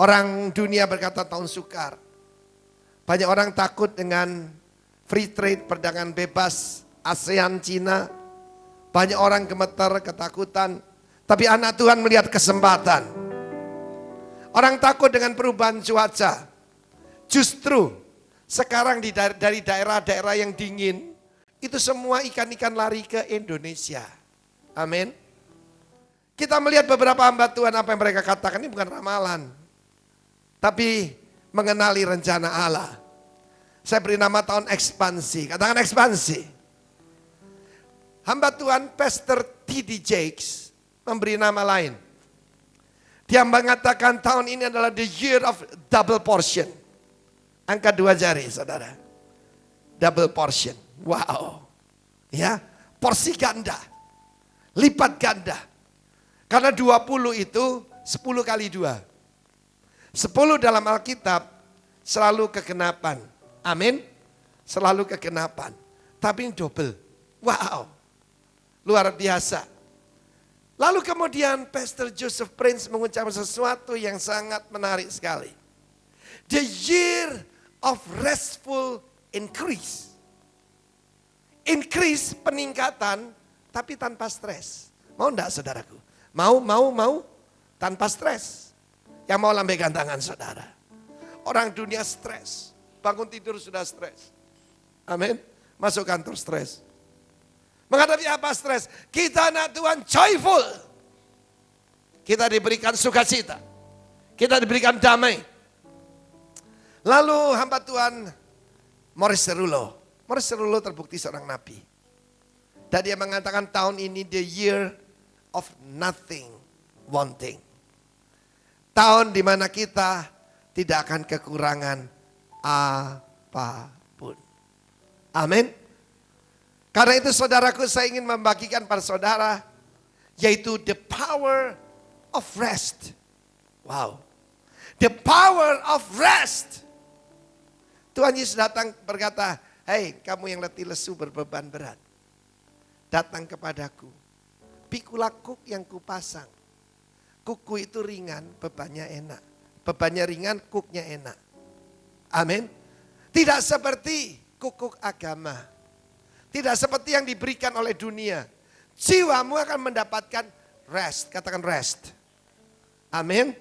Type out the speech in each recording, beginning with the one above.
Orang dunia berkata tahun sukar. Banyak orang takut dengan free trade, perdagangan bebas, ASEAN, Cina. Banyak orang gemetar, ketakutan. Tapi anak Tuhan melihat kesempatan. Orang takut dengan perubahan cuaca. Justru sekarang dari daerah-daerah yang dingin, itu semua ikan-ikan lari ke Indonesia. Amin. Kita melihat beberapa hamba Tuhan, apa yang mereka katakan ini bukan ramalan. Tapi mengenali rencana Allah. Saya beri nama tahun ekspansi. Katakan ekspansi. Hamba Tuhan Pastor T.D. Jakes memberi nama lain. Dia mengatakan tahun ini adalah the year of double portion. Angkat 2 jari saudara. Double portion. Wow. Ya, porsi ganda. Lipat ganda. Karena 20 itu 10 kali 2. 10 dalam Alkitab selalu kegenapan. Amin. Selalu kegenapan. Tapi ini double. Wow. Luar biasa. Lalu kemudian Pastor Joseph Prince mengucapkan sesuatu yang sangat menarik sekali. The year of restful increase. Increase peningkatan tapi tanpa stres. Mau enggak saudaraku? Mau. Tanpa stres. Yang mau lambaikan tangan saudara. Orang dunia stres. Bangun tidur sudah stres. Amin. Masuk kantor stres. Menghadapi apa stres? Kita anak Tuhan joyful. Kita diberikan sukacita. Kita diberikan damai. Lalu hamba Tuhan Morris Cerullo. Morris Cerullo terbukti seorang nabi. Dan dia mengatakan tahun ini the year of nothing wanting. Tahun di mana kita tidak akan kekurangan apapun. Amin. Karena itu saudaraku, saya ingin membagikan pada saudara yaitu the power of rest. Wow. The power of rest. Tuhan Yesus datang berkata, "Hei, kamu yang letih lesu berbeban berat, datang kepadaku. Pikulah kuk yang kupasang. Kuku itu ringan, bebannya enak. Bebannya ringan, kuknya enak." Amin. Tidak seperti kuk agama. Tidak seperti yang diberikan oleh dunia. Jiwamu akan mendapatkan rest. Katakan rest. Amin.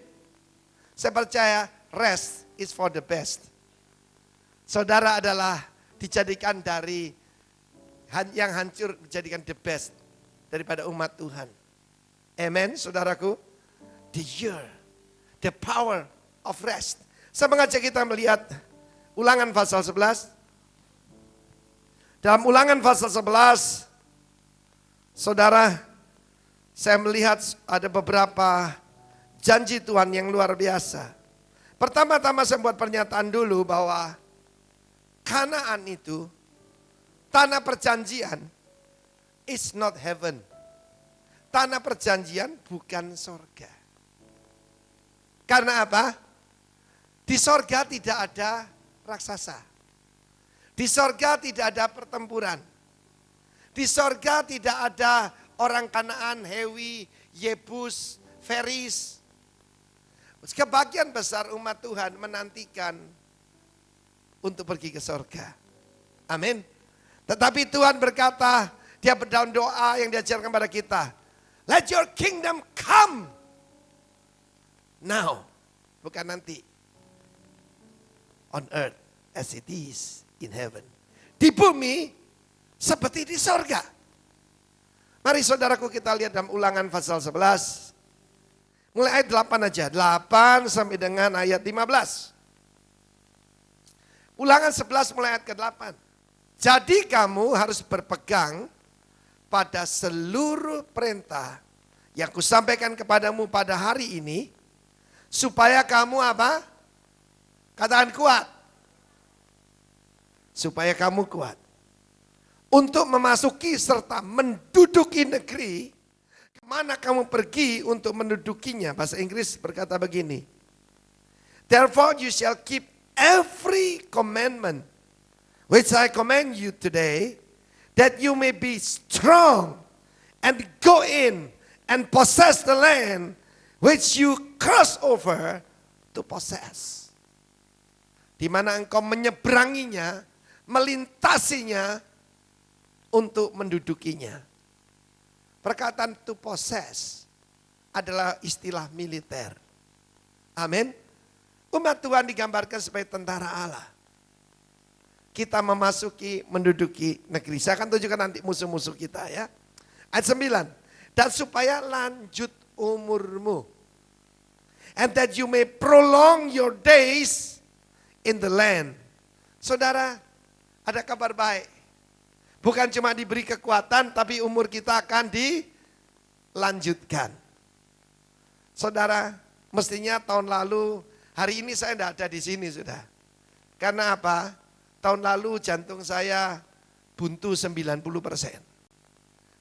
Saya percaya rest is for the best. Saudara adalah dijadikan dari yang hancur dijadikan the best daripada umat Tuhan. Amen, saudaraku. The year, the power of rest. Saya mengajak kita melihat Ulangan pasal 11. Dalam Ulangan pasal 11, saudara, saya melihat ada beberapa janji Tuhan yang luar biasa. Pertama-tama saya buat pernyataan dulu bahwa Kanaan itu, tanah perjanjian, is not heaven. Tanah perjanjian bukan sorga. Karena apa? Di sorga tidak ada raksasa. Di sorga tidak ada pertempuran. Di sorga tidak ada orang Kanaan, Hewi, Yebus, Feris. Sebagian besar umat Tuhan menantikan untuk pergi ke sorga. Amin. Tetapi Tuhan berkata, dia berdaun doa yang diajarkan kepada kita. Let your kingdom come. Now. Bukan nanti. On earth as it is in heaven. Di bumi seperti di sorga. Mari saudaraku kita lihat dalam Ulangan pasal 11. Mulai ayat 8 aja. 8 sampai dengan ayat 15. Ulangan 11 mulai ayat ke-8. Jadi kamu harus berpegang pada seluruh perintah yang kusampaikan kepadamu pada hari ini. Supaya kamu apa? Katakan kuat. Supaya kamu kuat. Untuk memasuki serta menduduki negeri. Kemana kamu pergi untuk mendudukinya? Bahasa Inggris berkata begini. Therefore you shall keep every commandment which I command you today, that you may be strong and go in and possess the land which you cross over to possess. Di mana engkau menyeberanginya, melintasinya untuk mendudukinya. Perkataan to possess adalah istilah militer. Amin. Umat Tuhan digambarkan sebagai tentara Allah. Kita memasuki, menduduki negeri. Saya akan tunjukkan nanti musuh-musuh kita ya. Ayat 9. Dan supaya lanjut umurmu. And that you may prolong your days in the land. Saudara, ada kabar baik. Bukan cuma diberi kekuatan, tapi umur kita akan dilanjutkan. Saudara, mestinya tahun lalu, hari ini saya tidak ada di sini sudah. Karena apa? Tahun lalu jantung saya buntu 90%.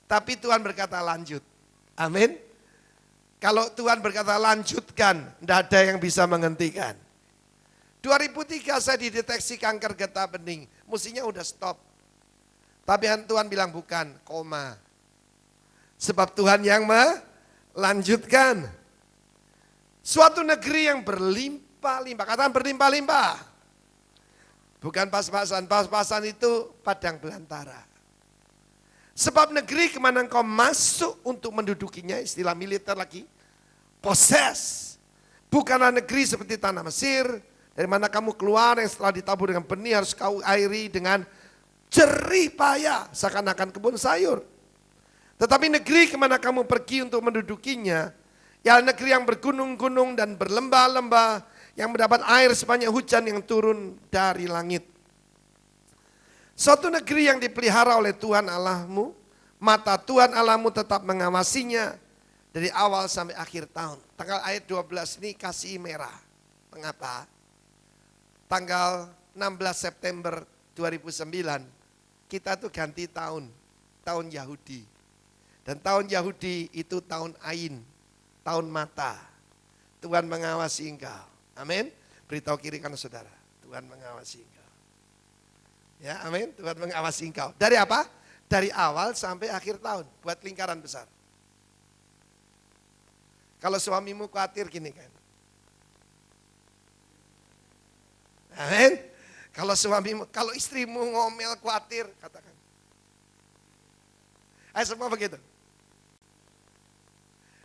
Tapi Tuhan berkata lanjut. Amin. Kalau Tuhan berkata lanjutkan, tidak ada yang bisa menghentikan. 2003 saya dideteksi kanker getah bening. Mestinya udah stop. Tapi Tuhan bilang bukan, koma. Sebab Tuhan yang melanjutkan. Suatu negeri yang berlimpah-limpah. Katakan berlimpah-limpah. Bukan pas-pasan. Pas-pasan itu padang belantara. Sebab negeri kemana engkau masuk untuk mendudukinya, istilah militer lagi, possess. Bukanlah negeri seperti tanah Mesir, dari mana kamu keluar yang setelah ditabur dengan benih harus kau airi dengan jerih payah, seakan-akan kebun sayur. Tetapi negeri kemana kamu pergi untuk mendudukinya, ya negeri yang bergunung-gunung dan berlembah-lembah, yang mendapat air sebanyak hujan yang turun dari langit. Suatu negeri yang dipelihara oleh Tuhan Allahmu, mata Tuhan Allahmu tetap mengawasinya dari awal sampai akhir tahun. Tanggal ayat 12 ini kasih merah. Mengapa? Tanggal 16 September 2009, kita tuh ganti tahun, tahun Yahudi. Dan tahun Yahudi itu tahun Ain, tahun mata. Tuhan mengawasi engkau. Amin. Beritahu kiri kanan saudara, Tuhan mengawasi engkau. Ya, amin. Tuhan mengawasi engkau. Dari apa? Dari awal sampai akhir tahun. Buat lingkaran besar. Kalau suamimu khawatir gini kan. Amin. Kalau istrimu ngomel khawatir, katakan. Ayo semua begitu.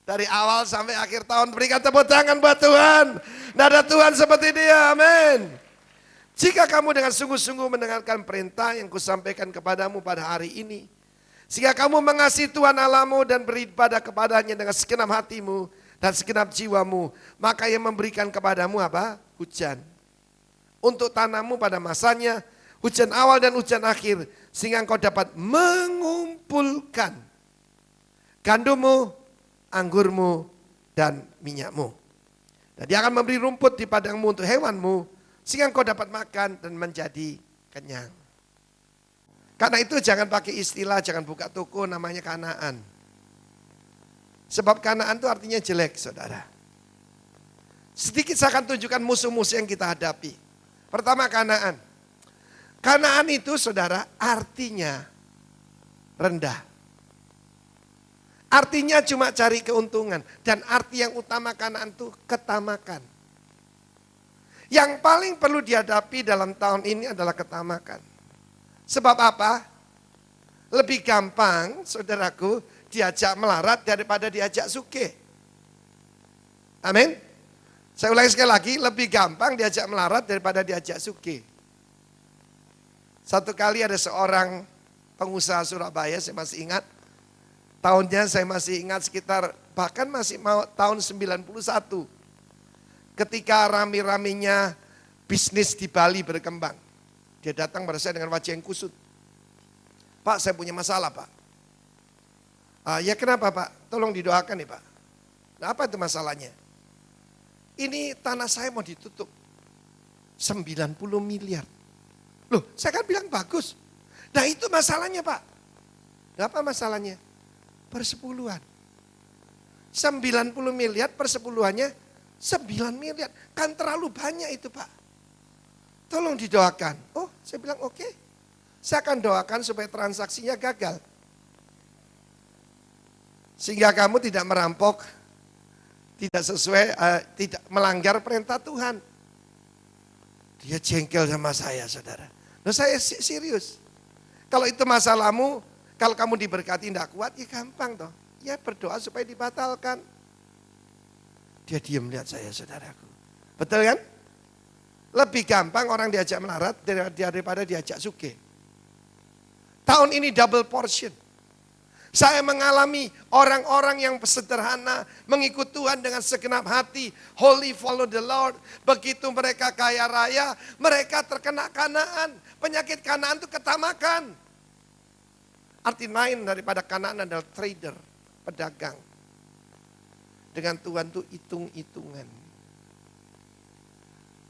Dari awal sampai akhir tahun berikan tepuk tangan buat Tuhan. Tidak ada Tuhan seperti dia, amin. Jika kamu dengan sungguh-sungguh mendengarkan perintah yang kusampaikan kepadamu pada hari ini, sehingga kamu mengasihi Tuhan Allahmu dan beribadah kepadanya dengan segenap hatimu dan segenap jiwamu, maka Ia memberikan kepadamu apa? Hujan. Untuk tanammu pada masanya, hujan awal dan hujan akhir, sehingga engkau dapat mengumpulkan gandummu, anggurmu, dan minyakmu. Dan Dia akan memberi rumput di padangmu untuk hewanmu, sehingga engkau dapat makan dan menjadi kenyang. Karena itu jangan pakai istilah, jangan buka toko namanya Kanaan. Sebab Kanaan itu artinya jelek, saudara. Sedikit saya akan tunjukkan musuh-musuh yang kita hadapi. Pertama Kanaan. Kanaan itu saudara artinya rendah. Artinya cuma cari keuntungan. Dan arti yang utama Kanaan itu ketamakan. Yang paling perlu dihadapi dalam tahun ini adalah ketamakan. Sebab apa? Lebih gampang, saudaraku, diajak melarat daripada diajak sugih. Amin. Saya ulangi sekali lagi, lebih gampang diajak melarat daripada diajak sugih. Satu kali ada seorang pengusaha Surabaya, saya masih ingat. Tahunnya saya masih ingat sekitar, bahkan masih mau tahun 91. Ketika rame-ramenya bisnis di Bali berkembang. Dia datang pada saya dengan wajah yang kusut. Pak, saya punya masalah, Pak. Ya kenapa, Pak? Tolong didoakan nih, Pak. Nah, apa itu masalahnya? Ini tanah saya mau ditutup. 90 miliar. Loh, saya kan bilang bagus. Nah, itu masalahnya, Pak. Nah, apa masalahnya? Persepuluhan. 90 miliar persepuluhannya 9 miliar, kan terlalu banyak itu Pak. Tolong didoakan. Oh, saya bilang oke. Saya akan doakan supaya transaksinya gagal. Sehingga kamu tidak merampok Tidak sesuai, tidak melanggar perintah Tuhan. Dia jengkel sama saya, saudara. Nah, saya serius. Kalau itu masalahmu, kalau kamu diberkati tidak kuat, ya gampang toh. Ya berdoa supaya dibatalkan. Dia diam lihat saya, saudaraku. Betul kan? Lebih gampang orang diajak melarat daripada diajak sugih. Tahun ini double portion. Saya mengalami orang-orang yang sederhana, mengikut Tuhan dengan segenap hati, holy follow the Lord. Begitu mereka kaya raya, mereka terkena kanaan. Penyakit kanaan itu ketamakan. Arti lain daripada kanaan adalah trader, pedagang. Dengan Tuhan itu hitung-hitungan.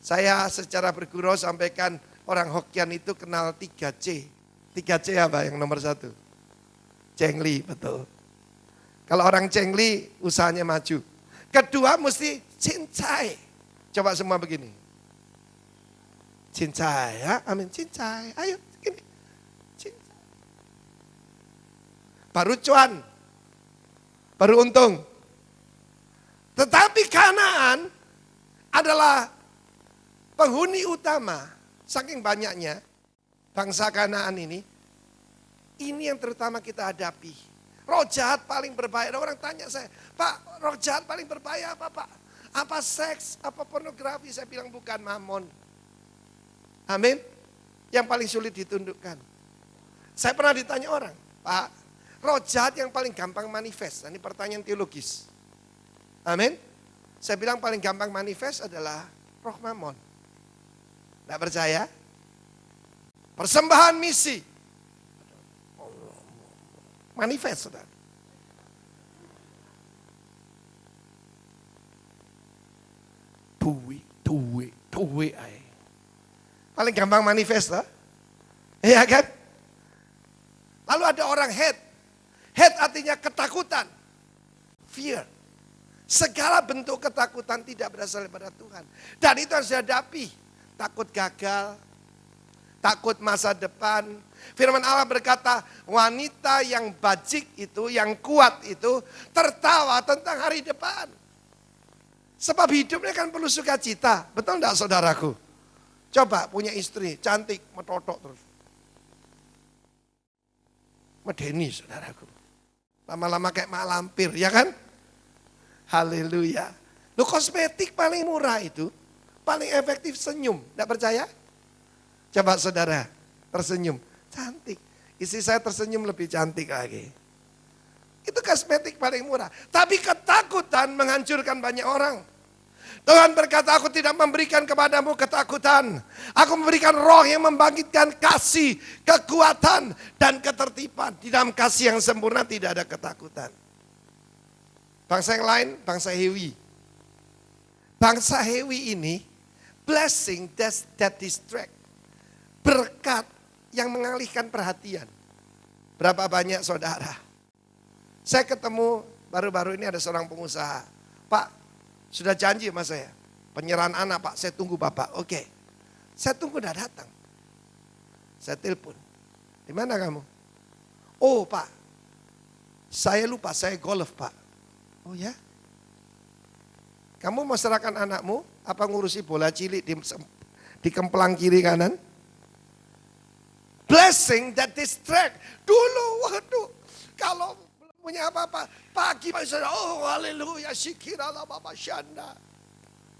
Saya secara bergurau sampaikan orang Hokkien itu kenal 3C. 3C apa yang nomor 1? Cengli, betul. Kalau orang cengli, usahanya maju. Kedua mesti cincai. Coba semua begini. Cincai, ya, amin, cincai. Ayo, gini. Cincai. Baru cuan. Baru untung. Tetapi Kanaan adalah penghuni utama. Saking banyaknya bangsa Kanaan ini yang terutama kita hadapi. Roh jahat paling berbahaya. Ada orang tanya saya, Pak, roh jahat paling berbahaya apa Pak? Apa seks, apa pornografi? Saya bilang bukan, mamon. Amin. Yang paling sulit ditundukkan. Saya pernah ditanya orang, Pak, roh jahat yang paling gampang manifest. Ini pertanyaan teologis. Amin. Saya bilang paling gampang manifest adalah roh mamon. Tidak percaya? Persembahan misi. Manifest, saudara. Duit. Paling gampang manifest, lah. Iya kan? Lalu ada orang hate. Hate artinya ketakutan. Fear. Segala bentuk ketakutan tidak berasal daripada Tuhan. Dan itu harus dihadapi. Takut gagal. Takut masa depan. Firman Allah berkata, wanita yang bajik itu, yang kuat itu, tertawa tentang hari depan. Sebab hidupnya kan perlu sukacita. Betul enggak saudaraku? Coba punya istri, cantik, metotok terus. Medeni saudaraku. Lama-lama kayak mak lampir, ya kan? Haleluya. Lu kosmetik paling murah itu, paling efektif senyum. Enggak percaya? Coba saudara, tersenyum. Cantik. Istri saya tersenyum lebih cantik lagi. Itu kosmetik paling murah. Tapi ketakutan menghancurkan banyak orang. Tuhan berkata, aku tidak memberikan kepadamu ketakutan. Aku memberikan roh yang membangkitkan kasih, kekuatan, dan ketertiban. Di dalam kasih yang sempurna tidak ada ketakutan. Bangsa yang lain, bangsa Hewi. Bangsa Hewi ini, blessing that distract. Berkat yang mengalihkan perhatian. Berapa banyak saudara? Saya ketemu baru-baru ini ada seorang pengusaha. Pak, sudah janji sama saya. Penyerahan anak Pak, saya tunggu Bapak. Oke. Saya tunggu udah datang. Saya telepon. Di mana kamu? Oh Pak, saya lupa, saya golf Pak. Oh ya? Kamu mau serahkan anakmu, apa ngurusi bola cilik di kemplang kiri kanan? Blessing that distract. Dulu, waduh, kalau belum punya apa-apa, pagi Pak Saudara, oh haleluya, syikirallah Bapak Syanda.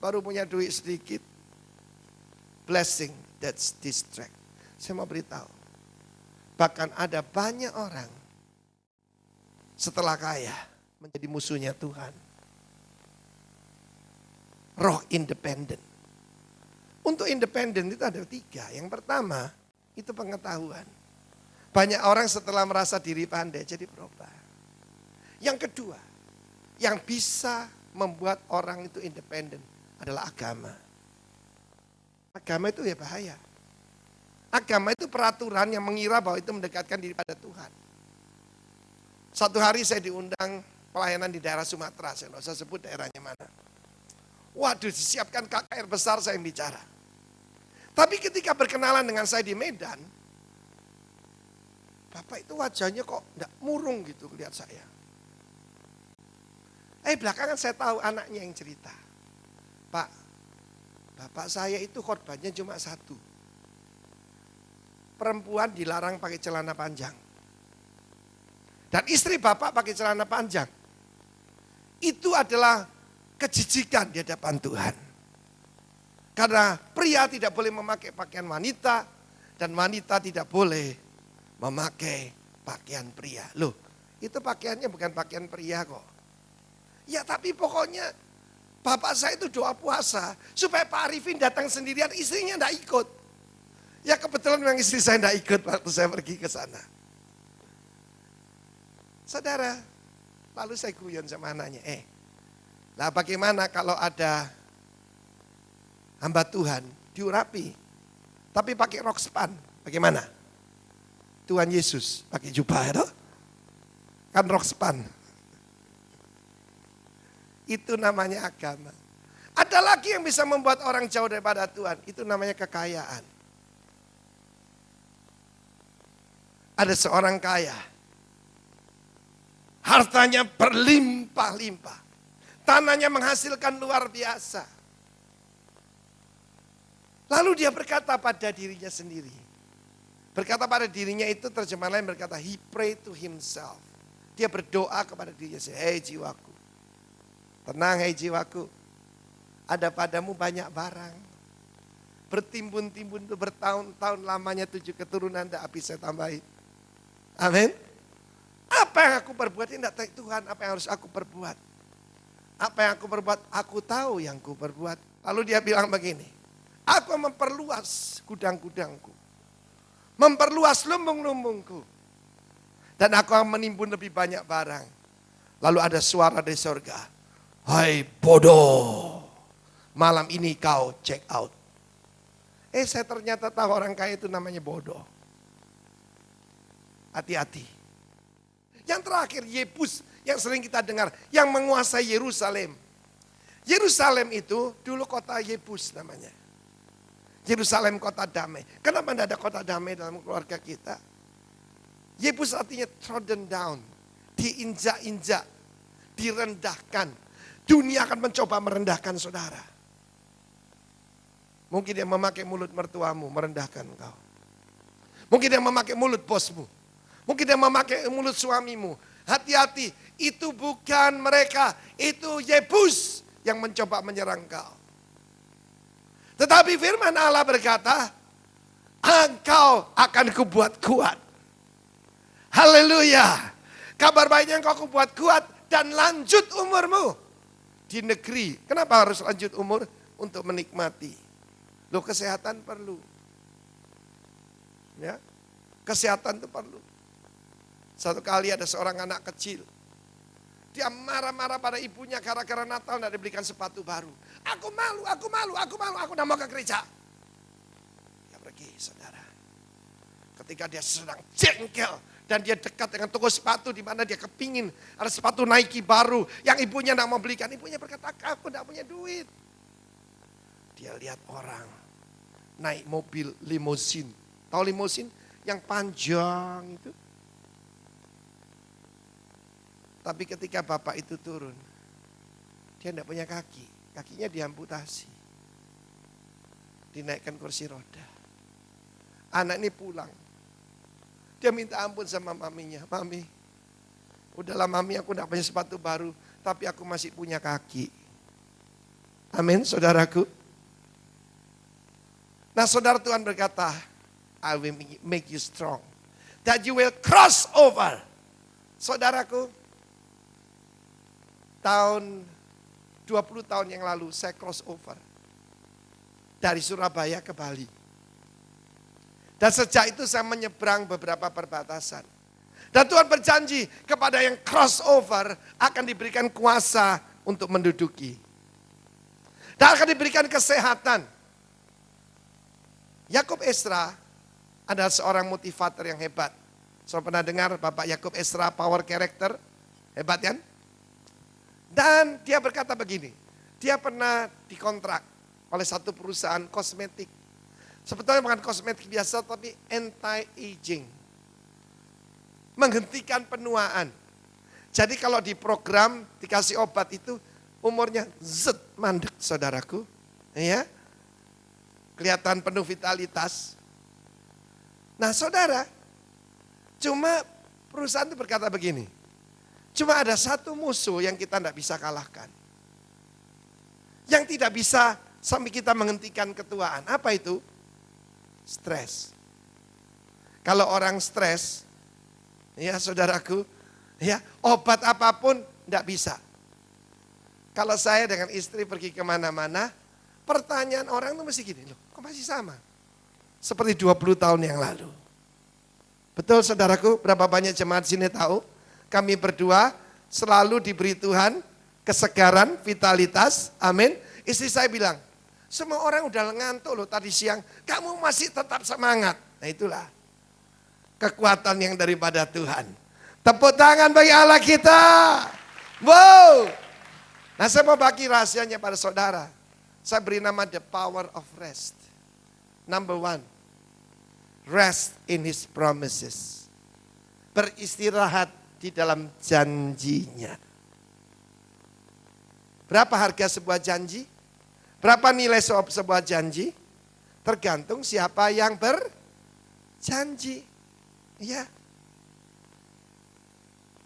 Baru punya duit sedikit. Blessing that distract. Saya mau beritahu, bahkan ada banyak orang setelah kaya menjadi musuhnya Tuhan. Roh independen. Untuk independen itu ada 3. Yang pertama, itu pengetahuan. Banyak orang setelah merasa diri pandai jadi berubah. Yang kedua, yang bisa membuat orang itu independen adalah agama. Agama itu ya bahaya. Agama itu peraturan yang mengira bahwa itu mendekatkan diri pada Tuhan. Satu hari saya diundang pelayanan di daerah Sumatera, saya tidak usah sebut daerahnya mana. Waduh, disiapkan KKR besar saya yang bicara. Tapi ketika berkenalan dengan saya di Medan, Bapak itu wajahnya kok enggak murung gitu lihat saya. Belakangan saya tahu anaknya yang cerita. Pak, bapak saya itu khotbahnya cuma satu. Perempuan dilarang pakai celana panjang. Dan istri bapak pakai celana panjang. Itu adalah kejijikan di hadapan Tuhan. Karena pria tidak boleh memakai pakaian wanita. Dan wanita tidak boleh memakai pakaian pria. Loh, itu pakaiannya bukan pakaian pria kok. Ya tapi pokoknya bapak saya itu doa puasa. Supaya Pak Arifin datang sendirian, istrinya enggak ikut. Ya kebetulan memang istri saya enggak ikut waktu saya pergi ke sana. Saudara, lalu saya guyon sama anaknya, lah bagaimana kalau ada hamba Tuhan diurapi, tapi pakai rok span, bagaimana? Tuhan Yesus pakai jubah, itu kan rok span. Itu namanya agama. Ada lagi yang bisa membuat orang jauh daripada Tuhan, itu namanya kekayaan. Ada seorang kaya, hartanya berlimpah-limpah. Tanahnya menghasilkan luar biasa. Lalu dia berkata pada dirinya sendiri. Berkata pada dirinya itu terjemahan lain berkata, he pray to himself. Dia berdoa kepada dirinya sendiri. Hei jiwaku, tenang hei jiwaku. Ada padamu banyak barang. Bertimbun-timbun itu bertahun-tahun lamanya 7 keturunan tidak habis saya tambahin. Amin. Apa yang aku perbuat ini tidak tahu Tuhan, apa yang harus aku perbuat. Apa yang aku perbuat, aku tahu yang aku perbuat. Lalu dia bilang begini, aku memperluas gudang-gudangku. Memperluas lumbung-lumbungku. Dan aku akan menimbun lebih banyak barang. Lalu ada suara dari surga. Hai bodoh, malam ini kau check out. Saya ternyata tahu orang kaya itu namanya bodoh. Hati-hati. Yang terakhir Yebus yang sering kita dengar, yang menguasai Yerusalem. Yerusalem itu dulu kota Yebus namanya. Yerusalem kota damai. Kenapa tidak ada kota damai dalam keluarga kita? Yebus artinya trodden down, diinjak-injak, direndahkan. Dunia akan mencoba merendahkan saudara. Mungkin dia memakai mulut mertuamu merendahkan engkau. Mungkin dia memakai mulut bosmu. Mungkin dia memakai mulut suamimu. Hati-hati, itu bukan mereka. Itu Yebus yang mencoba menyerang kau. Tetapi firman Allah berkata, engkau akan kubuat kuat. Haleluya. Kabar baiknya engkau kubuat kuat dan lanjut umurmu di negeri. Kenapa harus lanjut umur? Untuk menikmati. Loh, kesehatan perlu. Ya, kesehatan itu perlu. Satu kali ada seorang anak kecil. Dia marah-marah pada ibunya gara-gara Natal tidak diberikan sepatu baru. Aku malu, aku tidak mau ke gereja. Dia pergi, saudara. Ketika dia sedang jengkel dan dia dekat dengan toko sepatu di mana dia kepingin ada sepatu Nike baru yang ibunya tidak mau belikan. Ibunya berkata, aku tidak punya duit. Dia lihat orang naik mobil limosin. Tahu limosin? Yang panjang itu. Tapi ketika bapak itu turun, dia tidak punya kaki. Kakinya diamputasi. Dinaikkan kursi roda. Anak ini pulang. Dia minta ampun sama maminya. Mami, udahlah mami, aku tidak punya sepatu baru. Tapi aku masih punya kaki. Amin, saudaraku. Nah, saudara, Tuhan berkata, I will make you strong. That you will cross over. Saudaraku, tahun 20 tahun yang lalu saya cross over. Dari Surabaya ke Bali. Dan sejak itu saya menyeberang beberapa perbatasan. Dan Tuhan berjanji kepada yang cross over akan diberikan kuasa untuk menduduki. Dan akan diberikan kesehatan. Yakub Esra adalah seorang motivator yang hebat. Saudara pernah dengar Bapak Yakub Esra, power character? Hebat kan? Dan dia berkata begini, dia pernah dikontrak oleh satu perusahaan kosmetik. Sebetulnya bukan kosmetik biasa tapi anti-aging. Menghentikan penuaan. Jadi kalau di program dikasih obat itu umurnya mandek saudaraku. Ya. Kelihatan penuh vitalitas. Nah saudara, cuma perusahaan itu berkata begini. Cuma ada satu musuh yang kita tidak bisa kalahkan. Yang tidak bisa sampai kita menghentikan ketuaan. Apa itu? Stres. Kalau orang stres, ya saudaraku, ya obat apapun tidak bisa. Kalau saya dengan istri pergi kemana-mana, pertanyaan orang itu mesti gini, loh kok masih sama? Seperti 20 tahun yang lalu. Betul saudaraku, berapa banyak jemaat sini tahu? Kami berdua selalu diberi Tuhan kesegaran, vitalitas, amin. Istri saya bilang, semua orang udah ngantuk loh tadi siang, kamu masih tetap semangat. Nah itulah kekuatan yang daripada Tuhan. Tepuk tangan bagi Allah kita. Wow. Nah saya mau bagi rahasianya pada saudara. Saya beri nama the power of rest. Number one, rest in his promises. Beristirahat di dalam janjinya. Berapa harga sebuah janji? Berapa nilai sebuah janji? Tergantung siapa yang berjanji. Ya.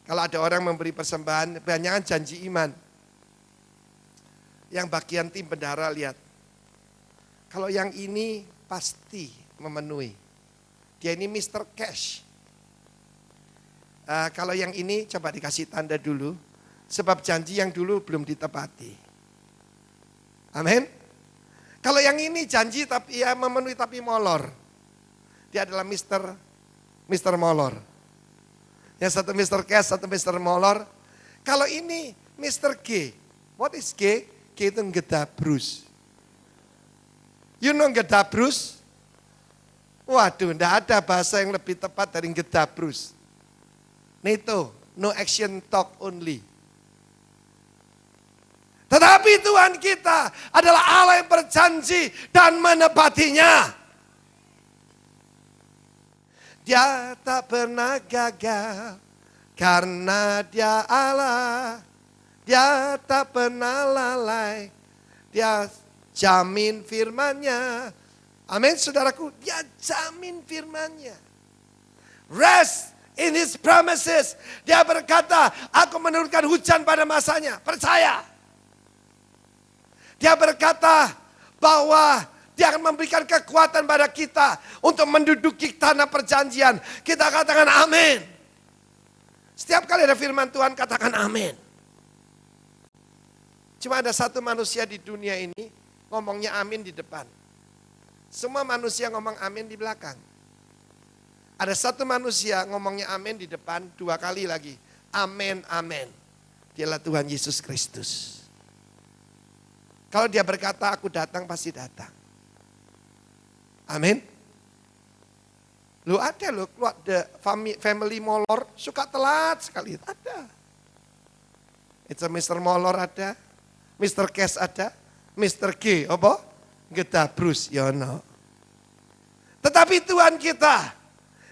Kalau ada orang memberi persembahan, kebanyakan janji iman. Yang bagian tim bendahara lihat. Kalau yang ini pasti memenuhi. Dia ini Mr. Cash. Kalau yang ini coba dikasih tanda dulu. Sebab janji yang dulu belum ditepati. Amin. Kalau yang ini janji tapi ya memenuhi tapi molor. Dia adalah Mr. Molor. Yang satu Mr. Cash, satu Mr. Molor. Kalau ini Mr. G. What is G? G itu ngedabrus. You know ngedabrus? Waduh, enggak ada bahasa yang lebih tepat dari ngedabrus. Itu, no action talk only. Tetapi Tuhan kita adalah Allah yang berjanji dan menepatinya. Dia tak pernah gagal karena dia Allah. Dia tak pernah lalai. Dia jamin firman-Nya. Amin saudaraku, dia jamin firman-Nya. Rest in his promises. Dia berkata, aku menurunkan hujan pada masanya. Percaya. Dia berkata bahwa dia akan memberikan kekuatan pada kita untuk menduduki tanah perjanjian. Kita katakan amin. Setiap kali ada firman Tuhan katakan amin. Cuma ada satu manusia di dunia ini ngomongnya amin di depan. Semua manusia ngomong amin di belakang. Ada satu manusia ngomongnya amin di depan 2 kali lagi. Amin, amin. Dialah Tuhan Yesus Kristus. Kalau dia berkata aku datang pasti datang. Amin. Lu ada loh keluarga family molor suka telat sekali. Ada. It's a Mr. Molor ada. Mr. Cash ada. Mr. G apa? Gedabrus yono. Tetapi Tuhan kita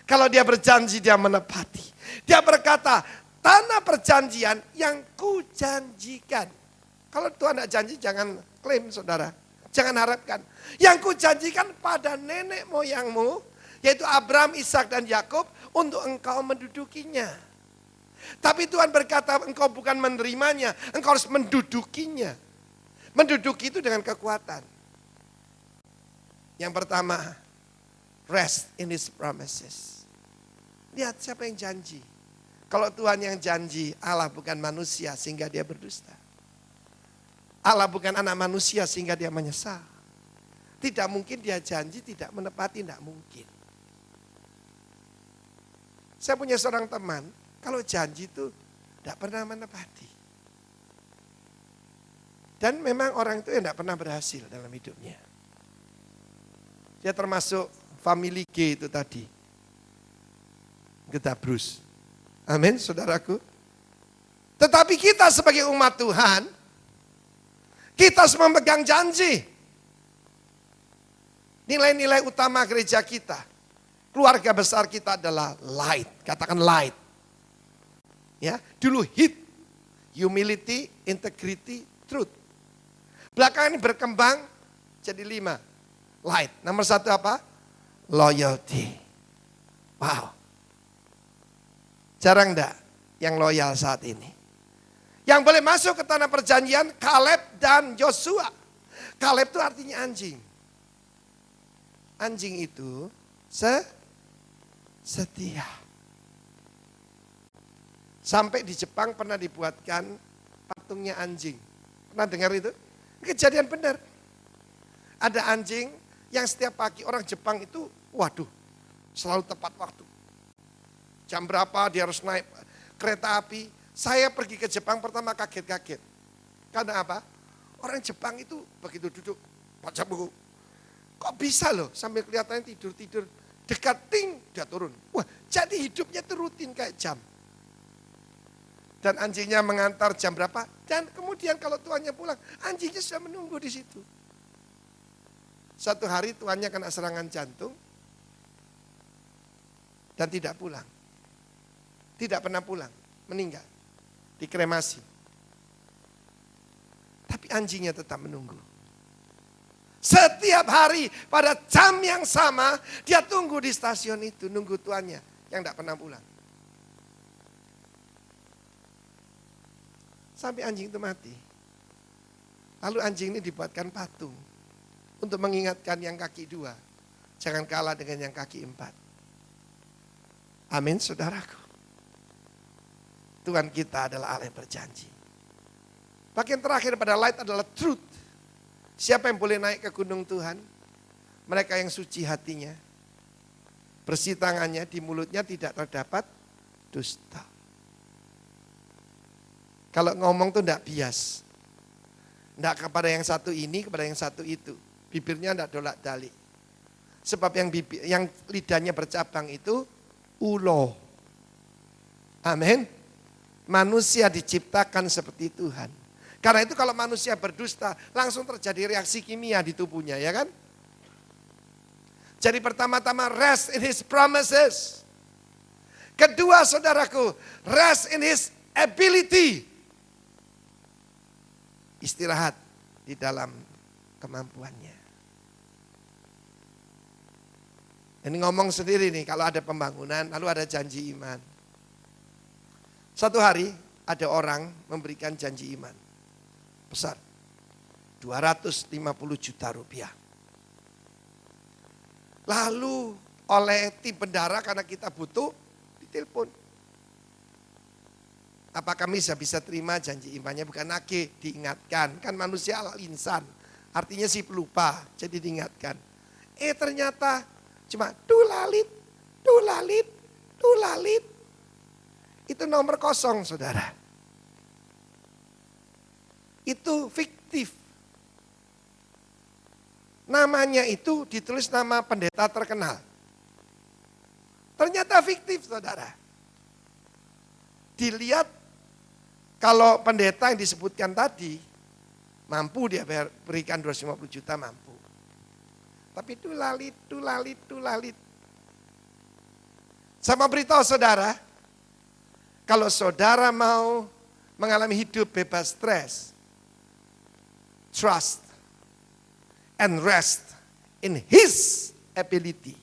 kalau dia berjanji dia menepati. Dia berkata tanah perjanjian yang kujanjikan. Kalau Tuhan tidak janji jangan klaim saudara. Jangan harapkan. Yang kujanjikan pada nenek moyangmu. Yaitu Abraham, Ishak dan Yakub. Untuk engkau mendudukinya. Tapi Tuhan berkata engkau bukan menerimanya. Engkau harus mendudukinya. Menduduki itu dengan kekuatan. Yang pertama. Rest in his promises. Lihat siapa yang janji. Kalau Tuhan yang janji. Allah bukan manusia sehingga dia berdusta. Allah bukan anak manusia sehingga dia menyesal. Tidak mungkin dia janji tidak menepati, tidak mungkin. Saya punya seorang teman, kalau janji itu tidak pernah menepati. Dan memang orang itu tidak pernah berhasil dalam hidupnya. Dia termasuk family G itu tadi. Gedabrus. Amin saudaraku. Tetapi kita sebagai umat Tuhan, kita harus memegang janji. Nilai-nilai utama gereja kita. Keluarga besar kita adalah light. Katakan light. Ya, dulu HIT, humility, integrity, truth. Belakangan ini berkembang jadi 5. Light. Nomor 1 apa? Loyalty. Wow. Jarang enggak yang loyal saat ini? Yang boleh masuk ke tanah perjanjian Kaleb dan Yosua. Kaleb itu artinya anjing. Anjing itu setia. Sampai di Jepang pernah dibuatkan patungnya anjing. Pernah dengar itu? Kejadian benar. Ada anjing yang setiap pagi orang Jepang itu, waduh, selalu tepat waktu. Jam berapa dia harus naik kereta api. Saya pergi ke Jepang pertama kaget-kaget. Karena apa? Orang Jepang itu begitu duduk, baca buku. Kok bisa loh sambil kelihatannya tidur-tidur. Dekat ting, dia turun. Wah, jadi hidupnya itu rutin kayak jam. Dan anjingnya mengantar jam berapa. Dan kemudian kalau tuannya pulang, anjingnya sudah menunggu di situ. Satu hari tuannya kena serangan jantung. Dan tidak pulang. Tidak pernah pulang, meninggal. Dikremasi. Tapi anjingnya tetap menunggu. Setiap hari pada jam yang sama, dia tunggu di stasiun itu, nunggu tuannya yang tidak pernah pulang. Sampai anjing itu mati. Lalu anjing ini dibuatkan patung untuk mengingatkan yang kaki 2. Jangan kalah dengan yang kaki 4. Amin, saudaraku. Tuhan kita adalah Allah yang berjanji. Bagian terakhir pada light adalah truth. Siapa yang boleh naik ke gunung Tuhan? Mereka yang suci hatinya. Bersih tangannya, di mulutnya tidak terdapat dusta. Kalau ngomong tuh enggak bias. Enggak kepada yang satu ini, kepada yang satu itu. Bibirnya enggak dolak-dalik. Sebab yang lidahnya bercabang itu ulo. Amin. Manusia diciptakan seperti Tuhan. Karena itu kalau manusia berdusta, langsung terjadi reaksi kimia di tubuhnya, ya kan? Jadi pertama-tama rest in his promises. Kedua saudaraku, rest in his ability. Istirahat di dalam kemampuannya. Ini ngomong sendiri nih, kalau ada pembangunan, lalu ada janji iman. Satu hari ada orang memberikan janji iman. Besar. 250 juta rupiah. Lalu oleh tim bendara karena kita butuh, ditelepon. Apa kami bisa terima janji imannya? Bukan nagih, diingatkan. Kan manusia al-insan. Artinya si pelupa, jadi diingatkan. Ternyata cuma dulalit. Itu nomor kosong, saudara. Itu fiktif. Namanya itu ditulis nama pendeta terkenal. Ternyata fiktif, saudara. Dilihat kalau pendeta yang disebutkan tadi, mampu dia berikan 250 juta, mampu. Tapi dulalit. Sama beritahu saudara, kalau saudara mau mengalami hidup bebas stres, trust and rest in his ability,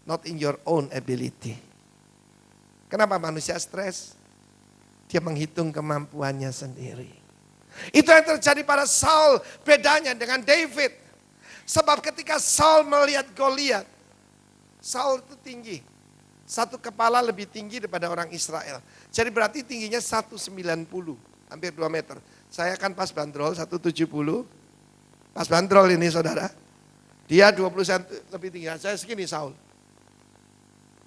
not in your own ability. Kenapa manusia stres? Dia menghitung kemampuannya sendiri. Itu yang terjadi pada Saul, bedanya dengan David. Sebab ketika Saul melihat Goliat, Saul itu tinggi. Satu kepala lebih tinggi daripada orang Israel. Jadi berarti tingginya 190, hampir 2 meter. Saya kan pas bandrol 170, pas bandrol ini saudara. Dia 20 cm lebih tinggi, saya segini Saul.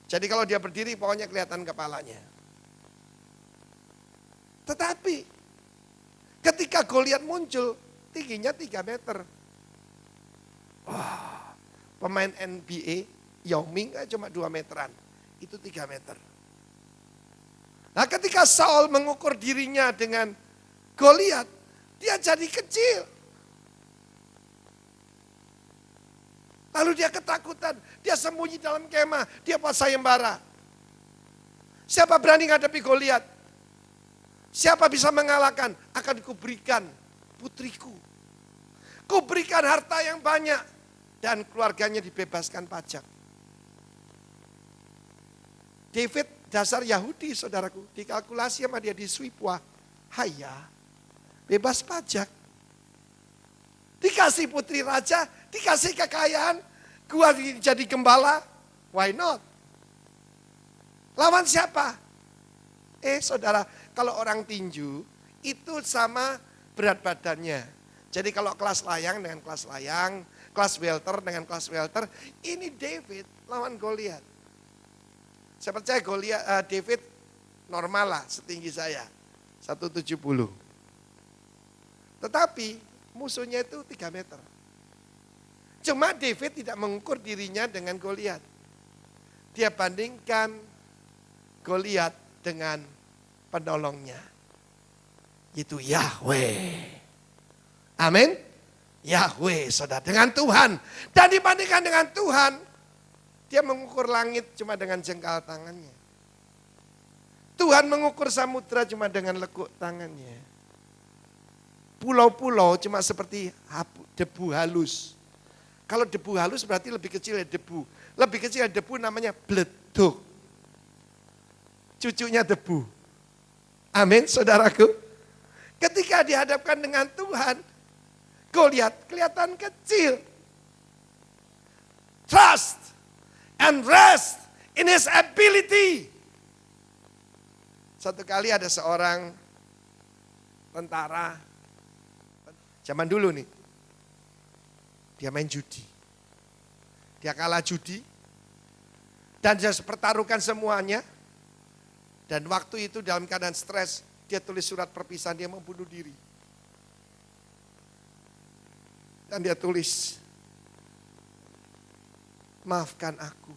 Jadi kalau dia berdiri pokoknya kelihatan kepalanya. Tetapi ketika Goliat muncul, tingginya 3 meter. Wah, pemain NBA, Yao Ming cuma 2 meteran. Itu 3 meter. Nah ketika Saul mengukur dirinya dengan Goliat, dia jadi kecil. Lalu dia ketakutan, dia sembunyi dalam kemah, dia buat sayembara. Siapa berani menghadapi Goliat? Siapa bisa mengalahkan? Akan kuberikan putriku. Kuberikan harta yang banyak. Dan keluarganya dibebaskan pajak. David dasar Yahudi saudaraku. Dikalkulasi sama dia di sweep. Wah, haya. Bebas pajak. Dikasih putri raja. Dikasih kekayaan. Gua jadi gembala. Why not? Lawan siapa? Saudara, kalau orang tinju itu sama berat badannya. Jadi kalau kelas layang dengan kelas layang, kelas welter dengan kelas welter, ini David lawan Goliat. Saya percaya David normal lah setinggi saya, 170. Tetapi musuhnya itu 3 meter. Cuma David tidak mengukur dirinya dengan Goliat. Dia bandingkan Goliat dengan penolongnya. Itu Yahweh. Amin. Yahweh saudara, dengan Tuhan. Dan dibandingkan dengan Tuhan, dia mengukur langit cuma dengan jengkal tangannya. Tuhan mengukur samudra cuma dengan lekuk tangannya. Pulau-pulau cuma seperti debu halus. Kalau debu halus berarti lebih kecil ya debu. Lebih kecil ya debu namanya bleduk. Cucunya debu. Amin saudaraku. Ketika dihadapkan dengan Tuhan, Goliat kelihatan kecil. Trust and rest in his ability. Satu kali ada seorang tentara, zaman dulu nih, dia main judi. Dia kalah judi, dan dia pertaruhkan semuanya. Dan waktu itu dalam keadaan stres, dia tulis surat perpisahan, dia mau bunuh diri. Dan dia tulis, maafkan aku.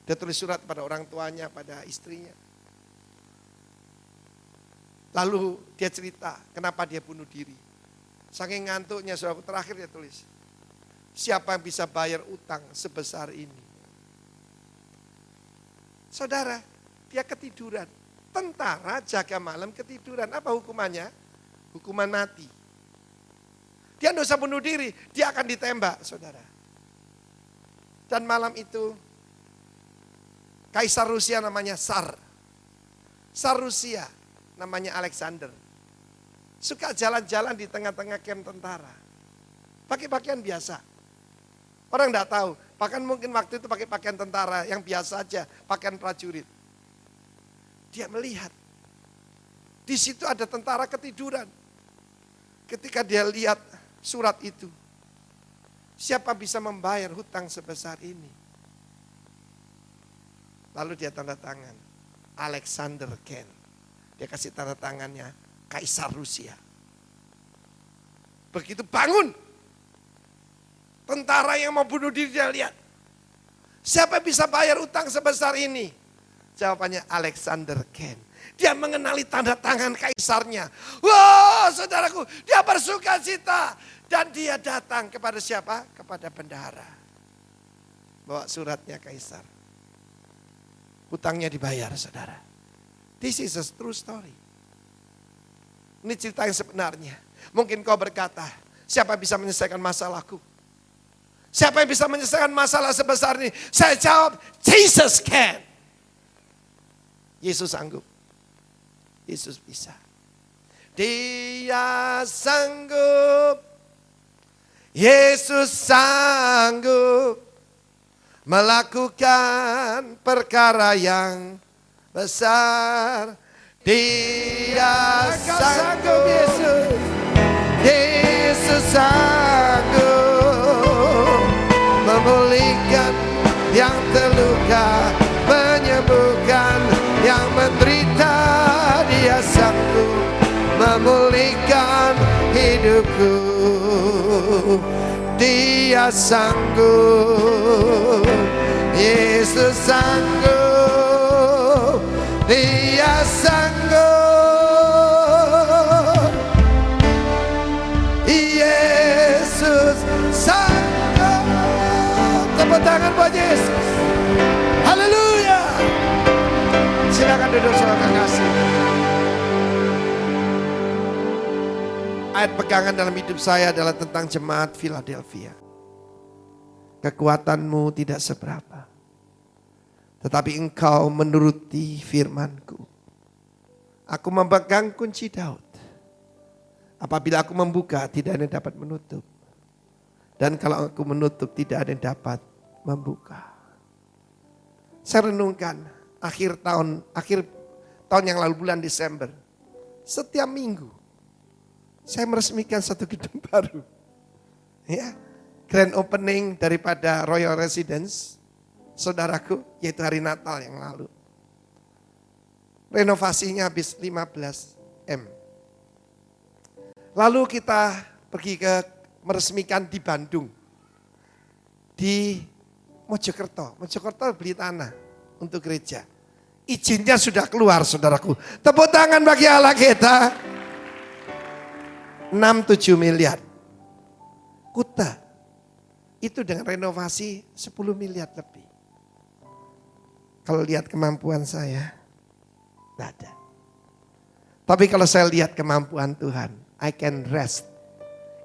Dia tulis surat pada orang tuanya, pada istrinya. Lalu dia cerita, kenapa dia bunuh diri. Saking ngantuknya, saudara, terakhir dia tulis, siapa yang bisa bayar utang sebesar ini? Saudara, dia ketiduran. Tentara jaga malam ketiduran. Apa hukumannya? Hukuman mati. Dia tidak usah bunuh diri, dia akan ditembak, saudara. Dan malam itu, Kaisar Rusia namanya Tsar Rusia namanya Alexander. Suka jalan-jalan di tengah-tengah camp tentara. Pakai pakaian biasa. Orang tidak tahu, bahkan mungkin waktu itu pakai pakaian tentara yang biasa aja, pakaian prajurit. Dia melihat, di situ ada tentara ketiduran. Ketika dia lihat surat itu, siapa bisa membayar hutang sebesar ini? Lalu dia tanda tangan, Alexander Ken. Dia kasih tanda tangannya, Kaisar Rusia. Begitu bangun, tentara yang mau bunuh diri dia lihat, siapa bisa bayar hutang sebesar ini? Jawabannya Alexander Ken. Dia mengenali tanda tangan kaisarnya. Wah, saudaraku, dia bersuka cita. Dan dia datang kepada siapa? Kepada bendahara. Bawa suratnya kaisar. Hutangnya dibayar, saudara. This is a true story. Ini cerita yang sebenarnya. Mungkin kau berkata, siapa bisa menyelesaikan masalahku? Siapa yang bisa menyelesaikan masalah sebesar ini? Saya jawab, Jesus can. Yesus sanggup. Yesus bisa. Dia sanggup. Yesus sanggup melakukan perkara yang besar. Dia sanggup, Yesus. Yesus sanggup memulihkan yang terluka, menyembuhkan yang menderita. Dia sanggup memulihkan hidupku. Dia sanggup, Yesus sanggup, Dia sanggup, Yesus sanggup. Tepuk tangan buat Yesus. Haleluya. Silakan Silakan duduk saudara kasih. Ayat pegangan dalam hidup saya adalah tentang jemaat Philadelphia. Kekuatanmu tidak seberapa, tetapi engkau menuruti firman-Ku. Aku memegang kunci Daud. Apabila aku membuka, tidak ada yang dapat menutup. Dan kalau aku menutup, tidak ada yang dapat membuka. Saya renungkan akhir tahun yang lalu bulan Desember. Setiap minggu saya meresmikan satu gedung baru. Ya, grand opening daripada Royal Residence, saudaraku, yaitu hari Natal yang lalu. Renovasinya habis 15 M. Lalu kita pergi meresmikan di Bandung. Di Mojokerto. Mojokerto beli tanah untuk gereja. Izinnya sudah keluar, saudaraku. Tepuk tangan bagi Allah kita. 6-7 miliar. Kuta. Itu dengan renovasi 10 miliar lebih. Kalau lihat kemampuan saya, tidak ada. Tapi kalau saya lihat kemampuan Tuhan, I can rest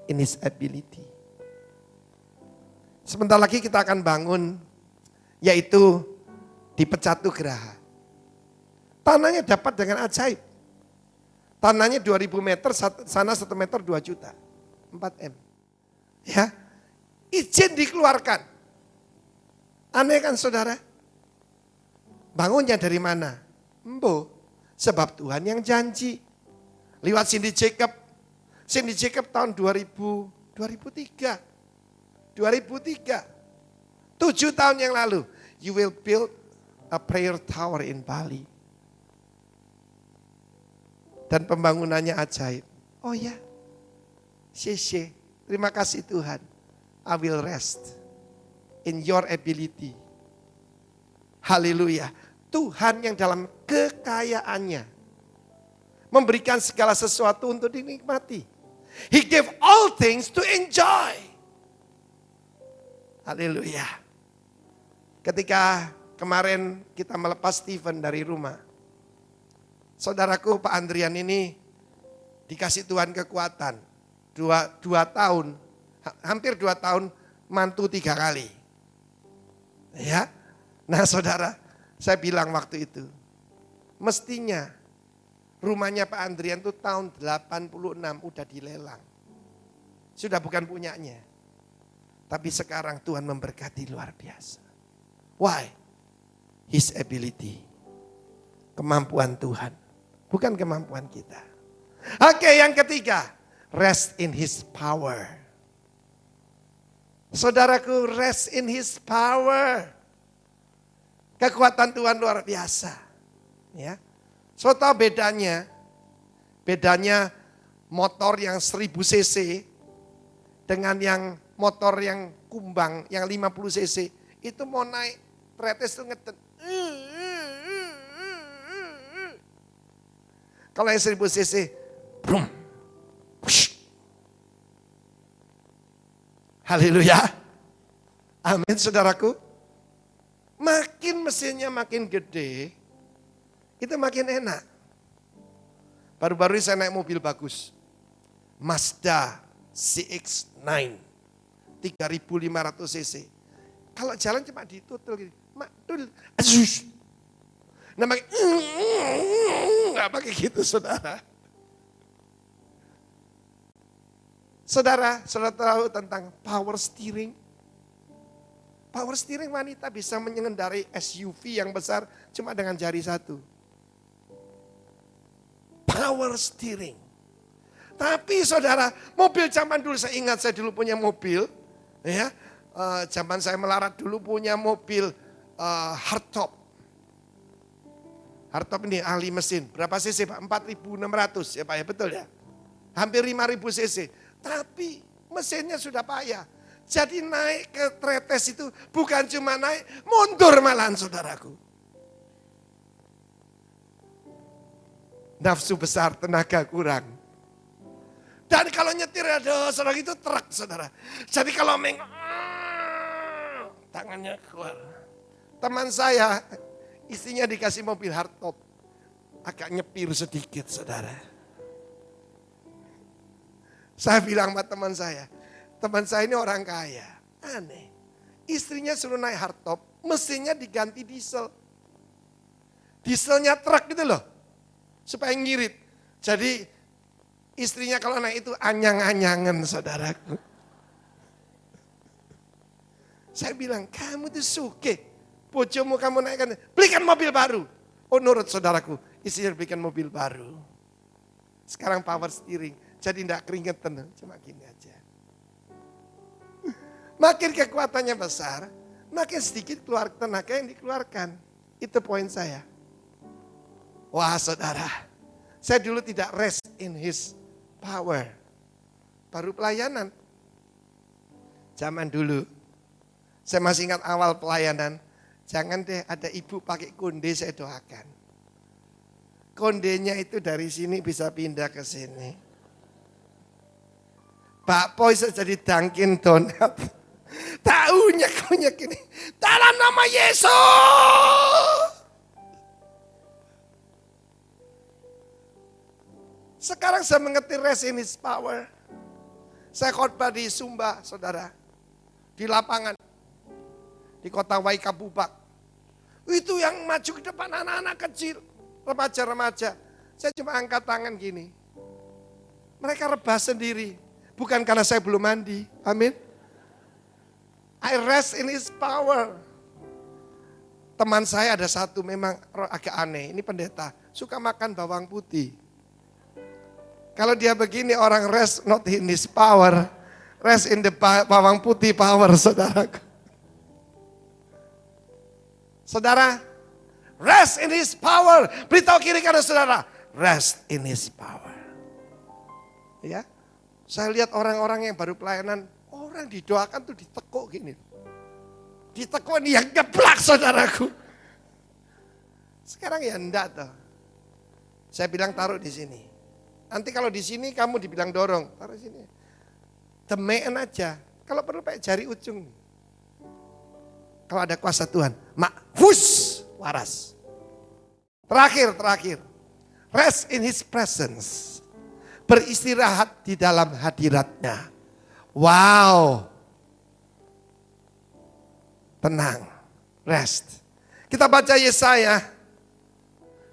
in His ability. Sebentar lagi kita akan bangun, yaitu di Pecatu Geraha. Tanahnya dapat dengan ajaib. Tanahnya 2000 meter, sana 1 meter 2 juta. 4 M. Ya, izin dikeluarkan. Aneh kan saudara? Bangunnya dari mana? Embo, sebab Tuhan yang janji. Lewat Cindy Jacob. Cindy Jacob tahun 2003. 7 tahun yang lalu. You will build a prayer tower in Bali. Dan pembangunannya ajaib. Oh ya, Sheshe, terima kasih Tuhan. I will rest in your ability. Haleluya. Tuhan yang dalam kekayaannya memberikan segala sesuatu untuk dinikmati. He gave all things to enjoy. Haleluya. Ketika kemarin kita melepas Stephen dari rumah. Saudaraku Pak Andrian ini dikasih Tuhan kekuatan. 2 tahun, hampir 2 tahun mantu 3 kali. Ya. Nah saudara, saya bilang waktu itu, mestinya rumahnya Pak Andrian itu tahun 86 udah dilelang. Sudah bukan punyanya. Tapi sekarang Tuhan memberkati luar biasa. Why? His ability. Kemampuan Tuhan. Bukan kemampuan kita. Oke, yang ketiga. Rest in His power. Saudaraku, rest in His power. Kekuatan Tuhan luar biasa. Ya. So tahu bedanya? Bedanya motor yang 1000 cc dengan yang motor yang kumbang yang 50 cc. Itu mau naik tretes itu ngeten. Kalau yang 1000 cc, brum. Haleluya. Amin saudaraku. Makin mesinnya makin gede, itu makin enak. Baru-baru ini saya naik mobil bagus. Mazda CX-9. 3.500 cc. Kalau jalan cuma ditutul gini. Maktul. Azus. Nah, nggak pakai gitu saudara. Saudara tahu tentang power steering? Power steering wanita bisa mengendarai SUV yang besar cuma dengan jari satu. Power steering. Tapi saudara, mobil zaman dulu saya ingat saya dulu punya mobil. Ya, zaman saya melarat dulu punya mobil hardtop. Hardtop ini ahli mesin. Berapa cc Pak? 4.600 ya Pak ya, betul ya? Hampir 5.000 cc. Tapi mesinnya sudah payah. Jadi naik ke tretes itu bukan cuma naik, mundur malahan saudaraku. Nafsu besar, tenaga kurang. Dan kalau nyetir ada saudara itu truk saudara. Jadi kalau tangannya keluar. Teman saya, istrinya dikasih mobil hardtop. agak nyepir sedikit, saudara. Saya bilang sama teman saya ini orang kaya. Aneh, istrinya suruh naik hardtop, mesinnya diganti diesel. Dieselnya truk gitu loh, supaya ngirit. Jadi istrinya kalau naik itu anyang-anyangan, saudaraku. Saya bilang, kamu tuh suke, bojomu kamu naikkan, belikan mobil baru. Oh nurut saudaraku, istrinya belikan mobil baru. Sekarang power steering, jadi tidak keringetan, cuma gini aja. Makin kekuatannya besar, makin sedikit keluar tenaga yang dikeluarkan. Itu poin saya. Wah saudara, saya dulu tidak rest in his power. Baru pelayanan. Zaman dulu, saya masih ingat awal pelayanan. Jangan deh ada ibu pakai konde, saya doakan. Kondenya itu dari sini bisa pindah ke sini. Pak Poi jadi Dunkin Donat. Tahunya gini, dalam nama Yesus. Sekarang saya mengerti rest in his power. Saya khotbah di Sumba, saudara. Di lapangan. Di kota Waikabubak. Itu yang maju ke depan anak-anak kecil. Remaja-remaja. Saya cuma angkat tangan gini. Mereka rebah sendiri. Bukan karena saya belum mandi. Amin. I rest in his power. Teman saya ada satu memang agak aneh. Ini pendeta. Suka makan bawang putih. Kalau dia begini orang rest not in his power. Rest in the bawang putih power, saudaraku. Saudara, rest in his power. Beritahu kiri kanan saudara, rest in his power. Ya, saya lihat orang-orang yang baru pelayanan, orang didoakan tuh ditekuk gini. Ditekuk ini yang geblak saudaraku. Sekarang ya enggak tuh. Saya bilang taruh di sini. Nanti kalau di sini kamu dibilang dorong, taruh sini. Temen aja. Kalau perlu pakai jari ujung. Kalau ada kuasa Tuhan, fus, waras. Terakhir. Rest in his presence. Beristirahat di dalam hadiratnya. Wow. Tenang. Rest. Kita baca Yesaya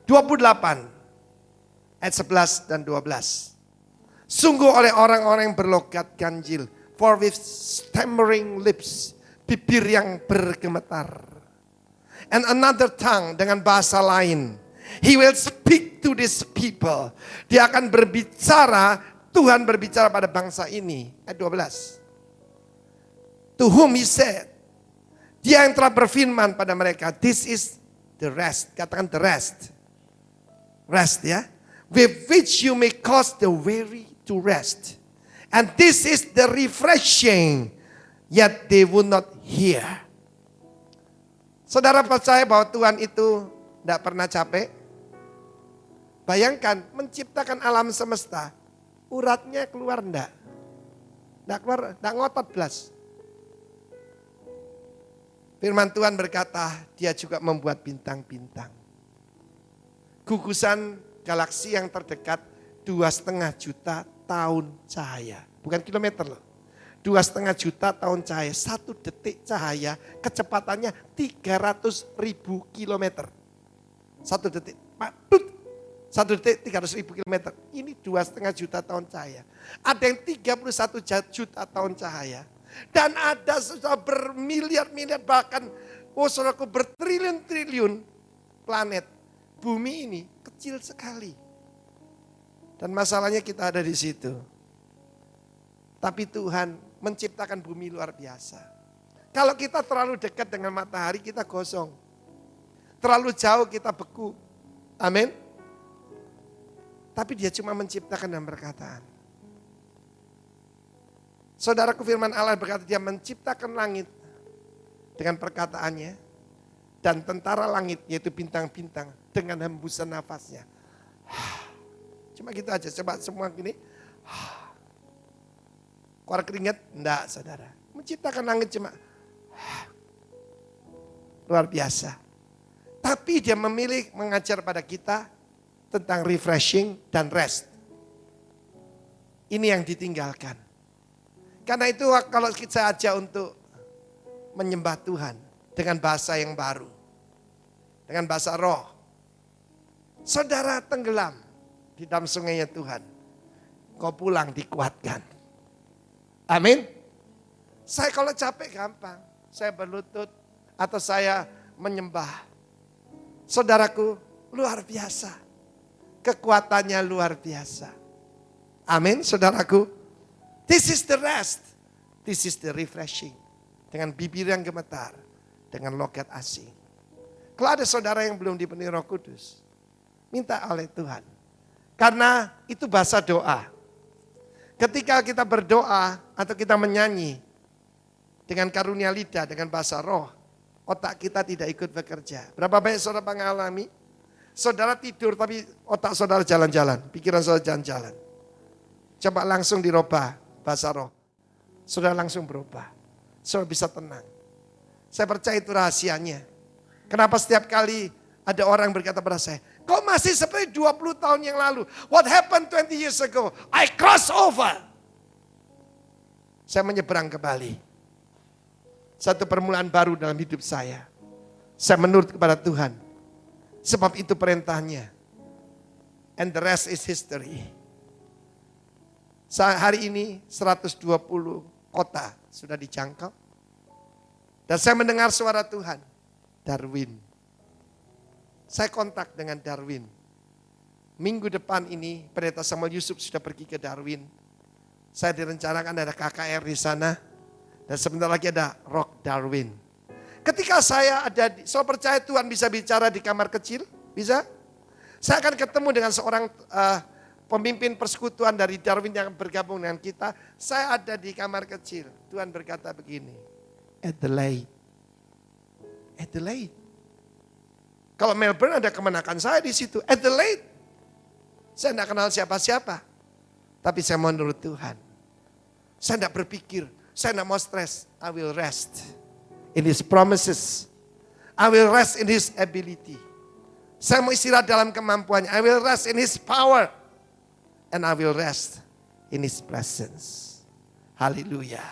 28. Ayat 11 dan 12. Sungguh oleh orang-orang yang berlogat ganjil. For with stammering lips. Bibir yang bergemetar. And another tongue dengan bahasa lain. He will speak to these people. Dia akan berbicara, Tuhan berbicara pada bangsa ini. Ayat 12. To whom he said. Dia yang telah berfirman pada mereka. This is the rest. Katakan the rest. Rest ya. With which you may cause the weary to rest. And this is the refreshing. Yet they would not hear. Saudara percaya bahwa Tuhan itu tidak pernah capek? Bayangkan menciptakan alam semesta. Uratnya keluar enggak? Enggak keluar, enggak ngotot belas. Firman Tuhan berkata, dia juga membuat bintang-bintang. Gugusan galaksi yang terdekat 2,5 juta tahun cahaya. Bukan kilometer loh. 2,5 juta tahun cahaya. 1 detik cahaya kecepatannya 300.000 kilometer. 1 detik. 1 detik 300.000 kilometer. Ini 2,5 juta tahun cahaya. Ada yang 31 juta tahun cahaya. Dan ada sudah bermiliar-miliar bahkan saudaraku bertriliun-triliun planet. Bumi ini kecil sekali. Dan masalahnya kita ada di situ. Tapi Tuhan menciptakan bumi luar biasa. Kalau kita terlalu dekat dengan matahari kita gosong. Terlalu jauh kita beku. Amin. Tapi dia cuma menciptakan dan perkataan. Saudaraku firman Allah berkata dia menciptakan langit dengan perkataannya. Dan tentara langit yaitu bintang-bintang dengan hembusan nafasnya. Cuma gitu aja, coba semua gini. Keluar keringat? Enggak saudara. Menciptakan langit cuma luar biasa. Tapi dia memilih mengajar pada kita tentang refreshing dan rest. Ini yang ditinggalkan. Karena itu kalau kita ajak untuk menyembah Tuhan dengan bahasa yang baru. Dengan bahasa roh. Saudara tenggelam di dalam sungainya Tuhan. Kau pulang dikuatkan. Amin. Saya kalau capek gampang. Saya berlutut atau saya menyembah. Saudaraku luar biasa. Kekuatannya luar biasa. Amin saudaraku. This is the rest. This is the refreshing. Dengan bibir yang gemetar. Dengan logat asing. Kalau ada saudara yang belum dipenuhi Roh Kudus. Minta oleh Tuhan. Karena itu bahasa doa. Ketika kita berdoa atau kita menyanyi. Dengan karunia lidah, dengan bahasa roh. Otak kita tidak ikut bekerja. Berapa banyak saudara mengalami? Saudara tidur tapi otak saudara jalan-jalan. Pikiran saudara jalan-jalan. Coba langsung dirubah bahasa roh. Saudara langsung berubah. Saudara bisa tenang. Saya percaya itu rahasianya. Kenapa setiap kali ada orang berkata pada saya, kau masih seperti 20 tahun yang lalu. What happened 20 years ago? I cross over. Saya menyeberang ke Bali. Satu permulaan baru dalam hidup saya. Saya menurut kepada Tuhan. Sebab itu perintahnya. And the rest is history. Hari ini 120 kota sudah dijangkau. Dan saya mendengar suara Tuhan. Darwin. Saya kontak dengan Darwin. Minggu depan ini Pendeta Samuel Yusuf sudah pergi ke Darwin. Saya direncanakan ada KKR di sana. Dan sebentar lagi ada Rock Darwin. Ketika saya saya percaya Tuhan bisa bicara di kamar kecil. Bisa? Saya akan ketemu dengan seorang pemimpin persekutuan dari Darwin yang bergabung dengan kita. Saya ada di kamar kecil. Tuhan berkata begini. Adelaide. Adelaide. Kalau Melbourne ada kemenakan saya di situ. Adelaide. Saya tidak kenal siapa-siapa. Tapi saya mau menurut Tuhan. Saya tidak berpikir. Saya tidak mau stres. I will rest in His promises. I will rest in His ability. Saya mau istirahat dalam kemampuannya. I will rest in His power. And I will rest in His presence. Haleluya.